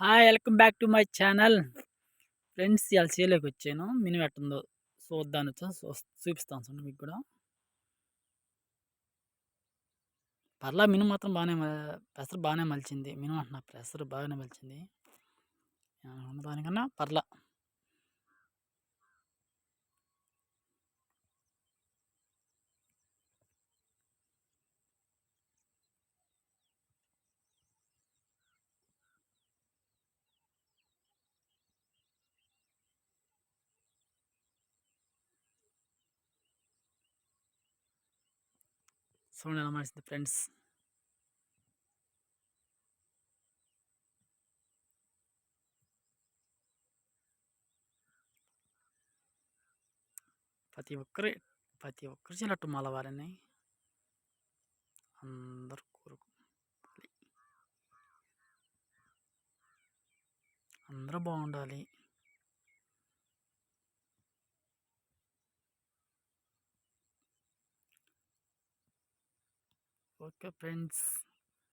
Hi! Welcome back to my channel. Friends ఇయాల చేలోకొచ్చాను. మినుము ఎట్టుందో చూద్దామనొచ్చా. చూపిస్తాను చూడండి మీకు గూడా. మినుము మాత్రం పెసరు బానే మలిచింది. మినుము అంటున్నా పెసరు బాగానే మలిచింది. ఉన్నదానికన్నా చూడండి ఎలా మలిచింది ఫ్రెండ్స్. ప్రతి ఒక్కరి ప్రతి ఒక్కరి చేను అట్టు మలవాలని అందరూ కోరుకోవాలి. అందరూ బాగుండాలి. Okay friends.